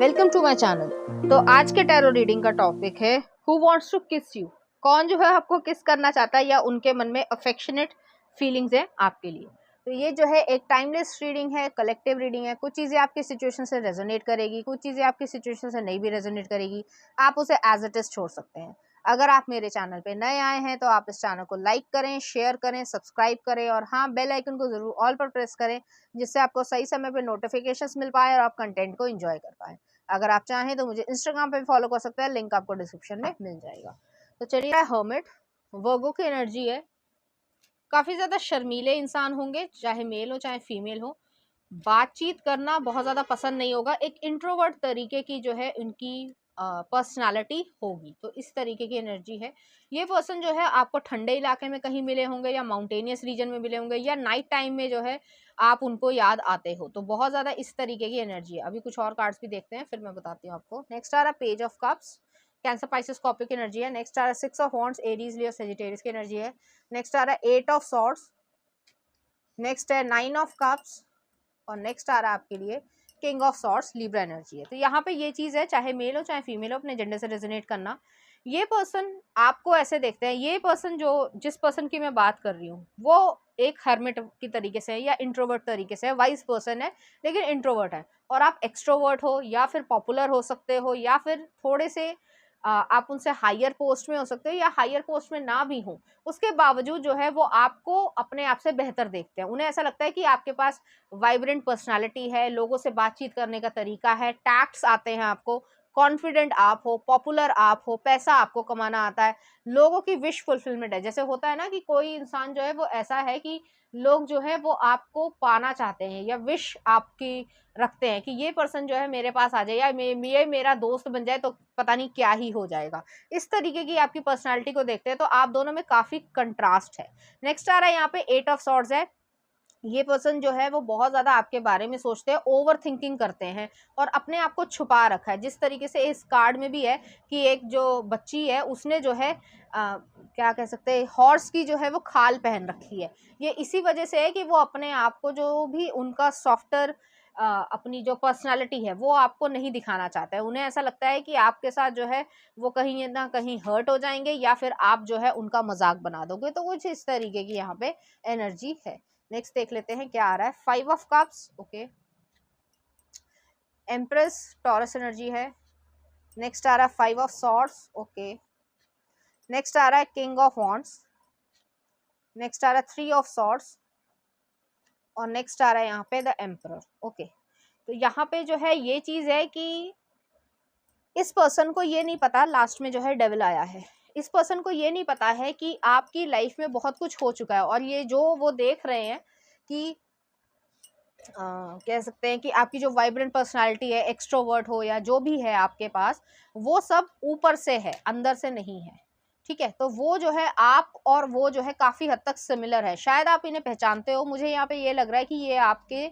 Welcome to my channel. तो आज के टैरो रीडिंग का टॉपिक है हु वांट्स टू किस यू। कौन जो है आपको किस करना चाहता है या उनके मन में अफेक्शनेट फीलिंग्स है आपके लिए। तो ये जो है एक टाइमलेस रीडिंग है, कलेक्टिव रीडिंग है। कुछ चीज़ें आपकी सिचुएशन से रेजोनेट करेगी, कुछ चीज़ें आपकी सिचुएशन से नहीं भी रेजोनेट करेगी। आप उसे एज इट इज छोड़ सकते हैं। अगर आप मेरे चैनल पे नए आए हैं तो आप इस चैनल को लाइक करें, शेयर करें, सब्सक्राइब करें और हाँ, बेल आइकन को जरूर ऑल पर प्रेस करें, जिससे आपको सही समय पे नोटिफिकेशंस मिल पाए और आप कंटेंट को एंजॉय कर पाए। अगर आप चाहें तो मुझे इंस्टाग्राम पे भी फॉलो कर सकते हैं, लिंक आपको डिस्क्रिप्शन में मिल जाएगा। तो चलिए, हर्मिट वर्गो की एनर्जी है। काफी ज्यादा शर्मीले इंसान होंगे, चाहे मेल हो चाहे फीमेल हो। बातचीत करना बहुत ज्यादा पसंद नहीं होगा। एक इंट्रोवर्ट तरीके की जो है उनकी पर्सनालिटी होगी। तो इस तरीके की एनर्जी है। ये पर्सन जो है आपको ठंडे इलाके में कहीं मिले होंगे या माउंटेनियस रीजन में मिले होंगे या नाइट टाइम में जो है आप उनको याद आते हो। तो बहुत ज्यादा इस तरीके की एनर्जी है। अभी कुछ और कार्ड्स भी देखते हैं, फिर मैं बताती हूँ आपको। नेक्स्ट आ रहा page of cups, cancer Pisces Scorpio की एनर्जी है। नेक्स्ट आ रहा six of wands, Aries Leo Sagittarius की एनर्जी है। नेक्स्ट आ रहा एट ऑफ सॉर्ड्स। नेक्स्ट है नाइन ऑफ कप्स और नेक्स्ट आ रहा है आपके लिए king of swords, Libra energy है। तो यहाँ पे ये चीज है, चाहे मेल हो चाहे फीमेल हो, अपने जेंडर से रेजोनेट करना। ये पर्सन आपको ऐसे देखते हैं। ये पर्सन जो जिस पर्सन की मैं बात कर रही हूँ वो एक हर्मिट की तरीके से है या इंट्रोवर्ट तरीके से है। वाइज पर्सन है लेकिन इंट्रोवर्ट है। और आप एक्सट्रोवर्ट हो या फिर पॉपुलर हो सकते हो या फिर थोड़े से आप उनसे हायर पोस्ट में हो सकते हो या हायर पोस्ट में ना भी हो। उसके बावजूद जो है वो आपको अपने आप से बेहतर देखते हैं। उन्हें ऐसा लगता है कि आपके पास वाइब्रेंट पर्सनालिटी है, लोगों से बातचीत करने का तरीका है, टैक्ट्स आते हैं आपको, कॉन्फिडेंट आप हो, पॉपुलर आप हो, पैसा आपको कमाना आता है, लोगों की विश फुलफिलमेंट है। जैसे होता है ना कि कोई इंसान जो है वो ऐसा है कि लोग जो है वो आपको पाना चाहते हैं या विश आपकी रखते हैं कि ये पर्सन जो है मेरे पास आ जाए या ये मेरा दोस्त बन जाए तो पता नहीं क्या ही हो जाएगा। इस तरीके की आपकी पर्सनालिटी को देखते हैं तो आप दोनों में काफी कंट्रास्ट है। नेक्स्ट आ रहा है यहाँ पे एट ऑफ सॉर्ड्स है। ये पर्सन जो है वो बहुत ज्यादा आपके बारे में सोचते हैं, ओवर थिंकिंग करते हैं और अपने आप को छुपा रखा है। जिस तरीके से इस कार्ड में भी है कि एक जो बच्ची है उसने जो है क्या कह सकते हैं, हॉर्स की जो है वो खाल पहन रखी है। ये इसी वजह से है कि वो अपने आप को जो भी उनका सॉफ्टर अपनी जो पर्सनालिटी है वो आपको नहीं दिखाना चाहता है। उन्हें ऐसा लगता है कि आपके साथ जो है वो कहीं ना कहीं हर्ट हो जाएंगे या फिर आप जो है उनका मजाक बना दोगे। तो कुछ इस तरीके की यहाँ पे एनर्जी है। नेक्स्ट देख लेते हैं क्या आ रहा है। Five of cups, okay, empress taurus energy है। नेक्स्ट आ रहा है five of swords, okay. Next आ रहा है किंग ऑफ वॉन्ड्स। नेक्स्ट आ रहा है थ्री ऑफ सॉर्ड्स और नेक्स्ट आ रहा है यहाँ पे द एम्परर, ओके। तो यहाँ पे जो है ये चीज है कि इस पर्सन को ये नहीं पता, लास्ट में जो है डेविल आया है। इस पर्सन को ये नहीं पता है कि आपकी लाइफ में बहुत कुछ हो चुका है और ये जो वो देख रहे हैं कि कह सकते हैं कि आपकी जो वाइब्रेंट पर्सनालिटी है, एक्सट्रोवर्ट हो या जो भी है आपके पास, वो सब ऊपर से है, अंदर से नहीं है। ठीक है, तो वो जो है आप और वो जो है काफी हद तक सिमिलर है। शायद आप इन्हें पहचानते हो। मुझे यहाँ पे ये लग रहा है कि ये आपके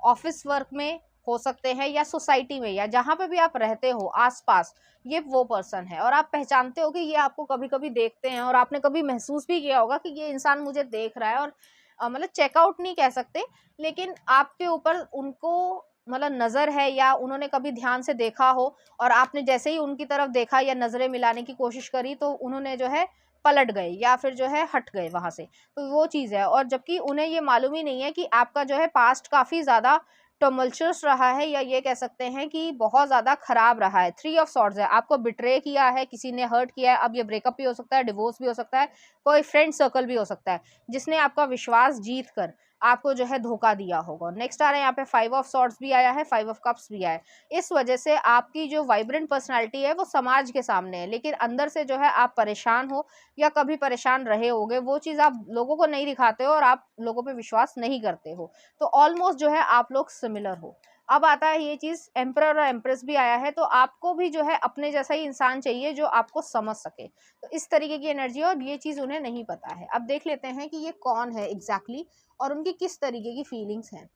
ऑफिस वर्क में हो सकते हैं या सोसाइटी में या जहां पे भी आप रहते हो आसपास, ये वो पर्सन है और आप पहचानते हो कि ये आपको कभी कभी देखते हैं और आपने कभी महसूस भी किया होगा कि ये इंसान मुझे देख रहा है। और मतलब चेकआउट नहीं कह सकते, लेकिन आपके ऊपर उनको मतलब नजर है या उन्होंने कभी ध्यान से देखा हो और आपने जैसे ही उनकी तरफ देखा या नजरें मिलाने की कोशिश करी तो उन्होंने जो है पलट गए या फिर जो है हट गए वहां से। तो वो चीज है। और जबकि उन्हें ये मालूम ही नहीं है कि आपका जो है पास्ट काफी ज्यादा टमल्चरस रहा है या ये कह सकते हैं कि बहुत ज्यादा खराब रहा है। थ्री ऑफ सॉर्ड्स है, आपको बिट्रे किया है, किसी ने हर्ट किया है। अब ये ब्रेकअप भी हो सकता है, डिवोर्स भी हो सकता है, कोई फ्रेंड सर्कल भी हो सकता है जिसने आपका विश्वास जीत कर आपको जो है धोखा दिया होगा। नेक्स्ट आ रहा है यहाँ पे फाइव ऑफ सॉर्ड्स भी आया है, फाइव ऑफ कप्स भी आया है। इस वजह से आपकी जो वाइब्रेंट पर्सनालिटी है वो समाज के सामने है, लेकिन अंदर से जो है आप परेशान हो या कभी परेशान रहे होगे। वो चीज आप लोगों को नहीं दिखाते हो और आप लोगों पे विश्वास नहीं करते हो। तो ऑलमोस्ट जो है आप लोग सिमिलर हो। अब आता है ये चीज, एम्परर और एम्प्रेस भी आया है। तो आपको भी जो है अपने जैसा ही इंसान चाहिए जो आपको समझ सके। तो इस तरीके की एनर्जी, और ये चीज उन्हें नहीं पता है। अब देख लेते हैं कि ये कौन है एग्जैक्टली और उनकी किस तरीके की फीलिंग्स हैं।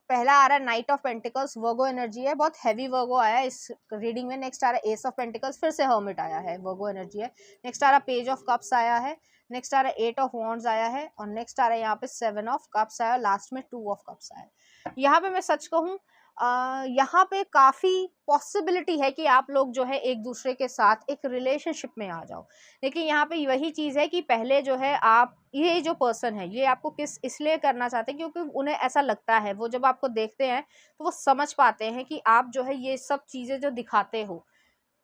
पहला आ रहा है night of pentacles, Virgo energy है, बहुत हैवी वर्गो आया है इस रीडिंग में। नेक्स्ट आ रहा है एस ऑफ पेंटिकल्स, फिर से हर्मिट आया है, वर्गो एनर्जी है। नेक्स्ट आ रहा है पेज ऑफ कप्स आया है। नेक्स्ट आ रहा है एट ऑफ वॉन्ड्स आया है और नेक्स्ट आ रहा है यहाँ पे सेवन ऑफ कप्स आया, लास्ट में टू ऑफ कप्स आया। यहाँ पे मैं सच कहूँ यहाँ पे काफ़ी पॉसिबिलिटी है कि आप लोग जो है एक दूसरे के साथ एक रिलेशनशिप में आ जाओ। लेकिन यहाँ पे वही चीज़ है कि पहले जो है आप, ये जो पर्सन है ये आपको किस इसलिए करना चाहते हैं क्योंकि उन्हें ऐसा लगता है, वो जब आपको देखते हैं तो वो समझ पाते हैं कि आप जो है ये सब चीज़ें जो दिखाते हो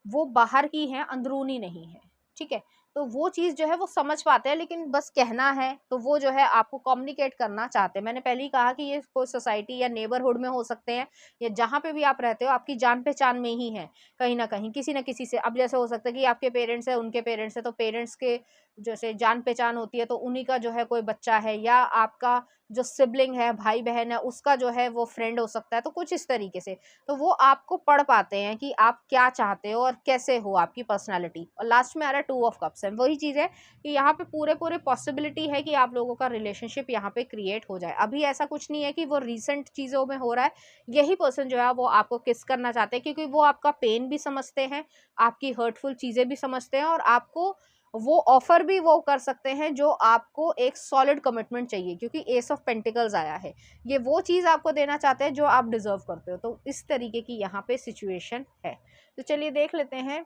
वो बाहर की हैं, अंदरूनी नहीं है, ठीक है। तो वो चीज़ जो है वो समझ पाते हैं, लेकिन बस कहना है तो वो जो है आपको कम्युनिकेट करना चाहते हैं। मैंने पहले ही कहा कि ये कोई सोसाइटी या नेबरहुड में हो सकते हैं, या जहाँ पे भी आप रहते हो आपकी जान पहचान में ही है, कहीं ना कहीं किसी न किसी से। अब जैसे हो सकता है कि आपके पेरेंट्स है, उनके पेरेंट्स है, तो पेरेंट्स के जैसे जान पहचान होती है तो उन्हीं का जो है कोई बच्चा है, या आपका जो सिबलिंग है, भाई बहन है, उसका जो है वो फ्रेंड हो सकता है। तो कुछ इस तरीके से तो वो आपको पढ़ पाते हैं कि आप क्या चाहते हो और कैसे हो, आपकी पर्सनालिटी। और लास्ट में आ रहा है 2 ऑफ कप्स है। वही चीज़ है कि यहाँ पे पूरे पॉसिबिलिटी है कि आप लोगों का रिलेशनशिप यहाँ पे क्रिएट हो जाए। अभी ऐसा कुछ नहीं है कि वो रिसेंट चीज़ों में हो रहा है। यही पर्सन जो है वो आपको किस करना चाहते हैं, क्योंकि वो आपका पेन भी समझते हैं, आपकी हर्टफुल चीज़ें भी समझते हैं, और आपको वो ऑफर भी वो कर सकते हैं जो आपको एक सॉलिड कमिटमेंट चाहिए, क्योंकि एस ऑफ पेंटिकल्स आया है। ये वो चीज़ आपको देना चाहते हैं जो आप डिजर्व करते हो। तो इस तरीके की यहाँ पे सिचुएशन है। तो चलिए देख लेते हैं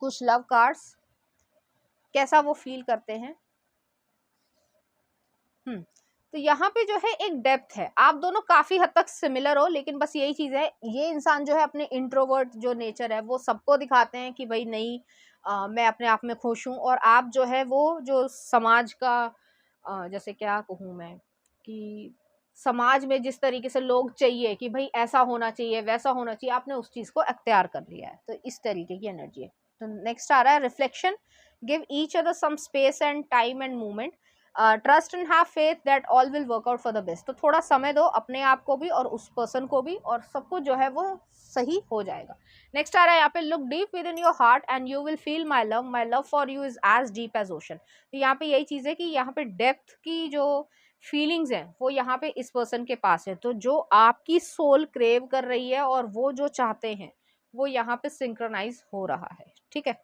कुछ लव कार्ड्स, कैसा वो फील करते हैं। तो यहाँ पे जो है एक डेप्थ है, आप दोनों काफ़ी हद तक सिमिलर हो, लेकिन बस यही चीज़ है, ये इंसान जो है अपने इंट्रोवर्ट जो नेचर है वो सबको दिखाते हैं कि भाई नहीं, मैं अपने आप में खुश हूँ। और आप जो है वो जो समाज का जैसे क्या कहूँ मैं, कि समाज में जिस तरीके से लोग चाहिए कि भाई ऐसा होना चाहिए, वैसा होना चाहिए, आपने उस चीज़ को अख्तियार कर लिया है। तो इस तरीके की एनर्जी है। तो नेक्स्ट आ रहा है reflection, give each other some space and time and movement, trust and have faith that all will work out for the best. तो थोड़ा समय दो अपने आप को भी और उस पर्सन को भी, और सब कुछ जो है वो सही हो जाएगा। नेक्स्ट आ रहा है यहाँ पे, look deep within your heart and you will feel my love for you is as deep as ocean. तो यहाँ पे यही चीज़ है कि यहाँ पे डेप्थ की जो फीलिंग्स हैं वो यहाँ पे इस पर्सन के पास है। तो जो आपकी सोल क्रेव कर रही है और वो जो चाहते हैं वो यहाँ पे सिंक्रोनाइज हो रहा है, ठीक है।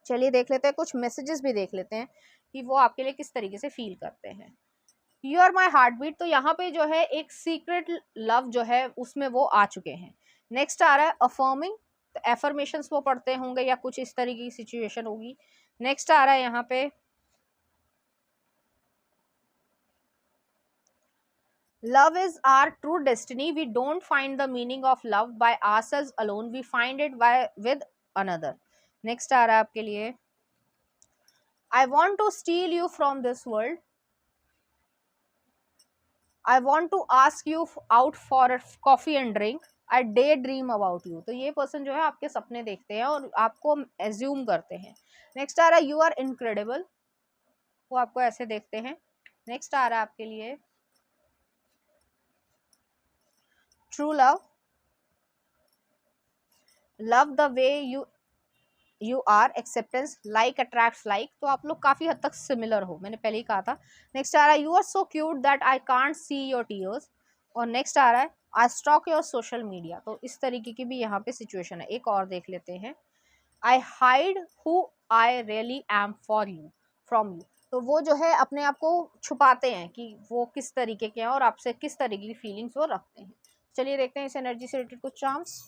चलिए देख लेते हैं, कुछ मैसेजेस भी देख लेते हैं कि वो आपके लिए किस तरीके से फील करते हैं। You are my heartbeat, तो यहाँ पे जो है एक सीक्रेट लव जो है उसमें वो आ चुके हैं। नेक्स्ट आ रहा है अफर्मिंग, तो एफर्मेशंस वो पढ़ते होंगे या कुछ इस तरीके की सिचुएशन होगी। नेक्स्ट आ रहा है यहाँ पे love is our true destiny, we don't find the meaning of love by ourselves alone, we find it by with another. Next आ रहा है आपके लिए, I want to steal you from this world. I want to ask you out for a coffee and drink. I daydream about you. तो ये person जो है आपके सपने देखते हैं और आपको एज्यूम करते हैं। नेक्स्ट आ रहा है यू आर इनक्रेडिबल, वो आपको ऐसे देखते हैं। नेक्स्ट आ रहा है आपके लिए true love, love the way you are, acceptance, like attracts like. तो आप लोग काफ़ी हद तक सिमिलर हो, मैंने पहले ही कहा था। नेक्स्ट आ रहा है you are so cute that I can't see your tears. और नेक्स्ट आ रहा है I stalk your social media. तो इस तरीके की भी यहाँ पे सिचुएशन है। एक और देख लेते हैं, I hide who I really am for you from you. तो वो जो है अपने आप को छुपाते हैं कि वो किस तरीके के हैं और आपसे किस तरीके की फीलिंग्स वो रखते हैं। चलिए देखते हैं इस एनर्जी से रिलेटेड कुछ चार्म्स।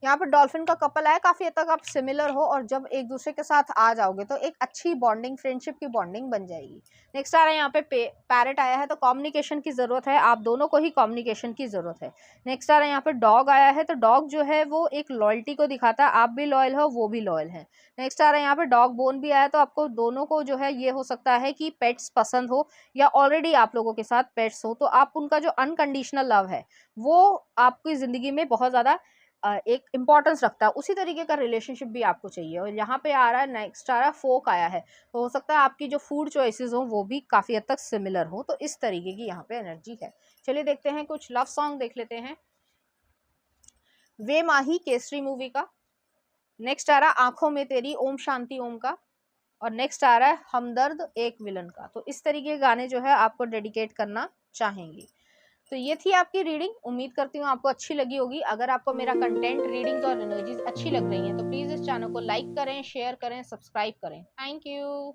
यहाँ पर डॉल्फिन का कपल आया, काफी हद तक आप सिमिलर हो, और जब एक दूसरे के साथ आ जाओगे तो एक अच्छी बॉन्डिंग, फ्रेंडशिप की बॉन्डिंग बन जाएगी। नेक्स्ट आ रहा है यहाँ पे पैरेट आया है, तो कम्युनिकेशन की जरूरत है, आप दोनों को ही कम्युनिकेशन की जरूरत है। नेक्स्ट आ रहा है यहाँ पे डॉग आया है, तो डॉग जो है वो एक लॉयल्टी को दिखाता है, आप भी लॉयल हो वो भी लॉयल है। नेक्स्ट आ रहा है यहाँ पे डॉग बोन भी आया, तो आपको दोनों को जो है ये हो सकता है कि पेट्स पसंद हो, या ऑलरेडी आप लोगों के साथ पेट्स हो, तो आप उनका जो अनकंडीशनल लव है वो आपकी जिंदगी में बहुत ज्यादा एक इम्पॉर्टेंस रखता है। उसी तरीके का रिलेशनशिप भी आपको चाहिए। और यहाँ पे आ रहा है नेक्स्ट आ रहा है फोक आया है, तो हो सकता है आपकी जो फूड चॉइसेस हो वो भी काफ़ी हद तक सिमिलर हो। तो इस तरीके की यहाँ पे एनर्जी है। चलिए देखते हैं कुछ लव सॉन्ग देख लेते हैं। वे माही केसरी मूवी का। नेक्स्ट आ रहा है आंखों में तेरी ओम शांति ओम का। और नेक्स्ट आ रहा है हमदर्द एक विलन का। तो इस तरीके के गाने जो है आपको डेडिकेट करना चाहेंगे। तो ये थी आपकी रीडिंग, उम्मीद करती हूँ आपको अच्छी लगी होगी। अगर आपको मेरा कंटेंट, रीडिंग्स और एनर्जीज अच्छी लग रही हैं तो प्लीज़ इस चैनल को लाइक करें, शेयर करें, सब्सक्राइब करें। Thank you.